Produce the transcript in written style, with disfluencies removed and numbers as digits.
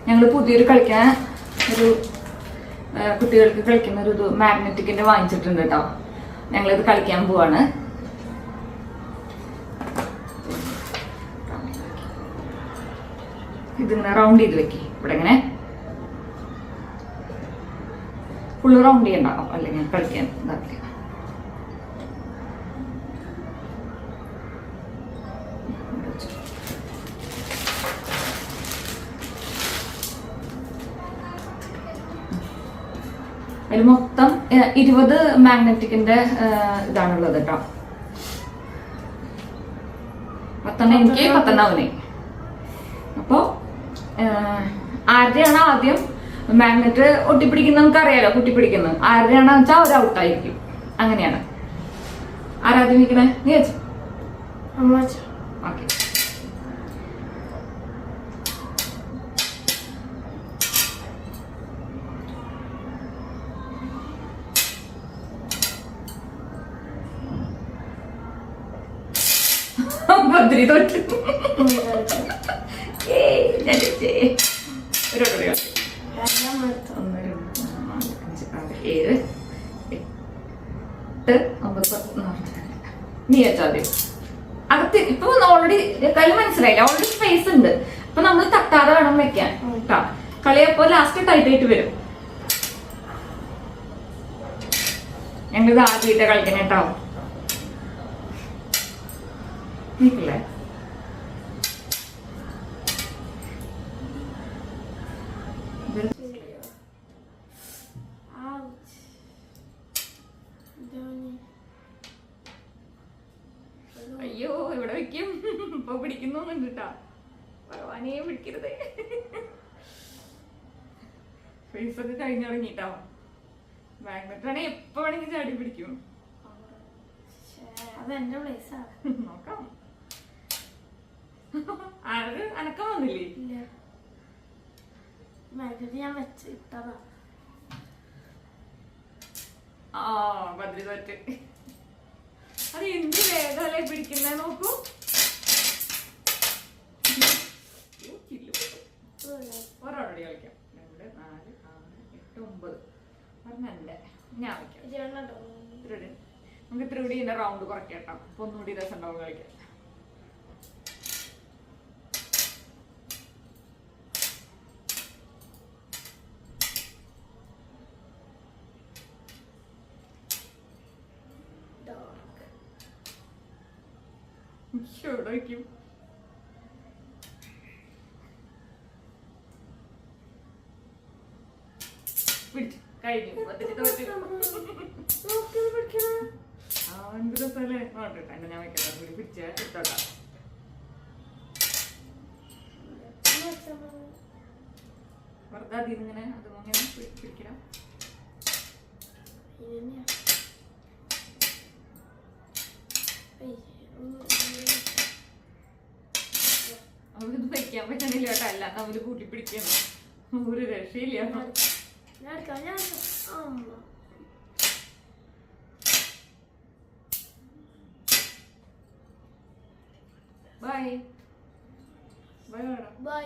ഞങ്ങൾ പുതിയൊരു കളിക്കാൻ ഒരു കുട്ടികൾക്ക് കളിക്കുന്ന ഒരു മാഗ്നറ്റിക്കിന്റെ വാങ്ങിച്ചിട്ടുണ്ട് കേട്ടോ. ഞങ്ങളിത് കളിക്കാൻ പോവാണ്. ഇതിങ്ങനെ റൗണ്ട് ചെയ്ത് വെക്കി. ഇവിടെ ഇങ്ങനെ ഫുള്ള് റൗണ്ട് ചെയ്യണ്ടാവും, അല്ലെങ്കിൽ കളിക്കാൻ ഇതാക്കില്ല. അതിൽ മൊത്തം 20 മാഗ്നറ്റിക്കിന്റെ ഇതാണുള്ളത് കേട്ടോ. 10 എനിക്ക് 10 അവനെ. അപ്പോ ആരുടെയാണ് ആദ്യം മാഗ്നറ്റ് ഒട്ടിപ്പിടിക്കുന്ന നമുക്ക് അറിയാലോ, കുട്ടിപ്പിടിക്കുന്നത് ആരുടെയാണെന്ന് വെച്ചാൽ അവർ ഔട്ടായിരിക്കും. അങ്ങനെയാണ്. ആരാദ്യം നിൽക്കണേ? നീ വെച്ചോ. ഓക്കെ. ബദ്രി തൊട്ട് നീ വെച്ചാദ്യം അകത്ത്. ഇപ്പൊ ഓൾറെഡി കളി മനസ്സിലായില്ല, ഓൾറെഡി സ്പേസ് ഉണ്ട്. അപ്പൊ നമ്മൾ തട്ടാതെ വേണം വെക്കാൻ കേട്ടോ. കളിയപ്പോ ലാസ്റ്റ് ടൈറ്റ് ആയിട്ട് വരും. ഞങ്ങളിത് ആദ്യമായിട്ട് കളിക്കണേ കേട്ടോ. നിൽക്കില്ലേ? അയ്യോ, ഇവിടെ വെക്കും. ഇപ്പൊ പിടിക്കുന്നൊന്നുണ്ട് കേട്ടാ. ഭഗവാനെ പിടിക്കരുതേ. ഫേസ് ഒക്കെ കഴിഞ്ഞു തുടങ്ങിട്ടോ. മാഗ്നറ്റ് ആണെങ്കിൽ എപ്പോ വേണമെങ്കിൽ ചാടി പിടിക്കും. അതെന്റെ പ്ലേസാ. നോക്കാം. ആര് അനക്കം വന്നില്ലേ? ഞാൻ വെച്ച് ഇട്ടതാ. ആ ബദ്രി തോറ്റ്. അത് എന്ത് വേഗമല്ലേ പിടിക്കുന്ന നോക്കൂ. ഒരാളോടെ കളിക്കാം. 2, 4, 6, 8, 9 പറഞ്ഞല്ലേ. ഞാൻ വയ്ക്കാം. നമുക്ക് 3D റൗണ്ട് കുറയ്ക്കാം. അപ്പൊ ഒന്നുകൂടി രസം ഉണ്ടാവും കളിക്കാൻ. എവിടെ വയ്ക്കും? പിടിച്ചു കഴിഞ്ഞു. എന്ത് രസല്ലേ. നോട്ടെ ഞാൻ വയ്ക്കാം. കൂടി പിടിച്ച ഇട്ടോട്ടാ. വെറുതെ അതിങ്ങനെ അതും അങ്ങനെ പിടിക്കണം. നമുക്കിത് വയ്ക്കാൻ പറ്റണില്ല കേട്ടോ. അല്ലാതെ അവര് കൂട്ടി പിടിക്കണം. ഒരു രക്ഷയില്ല. Bye bye bye.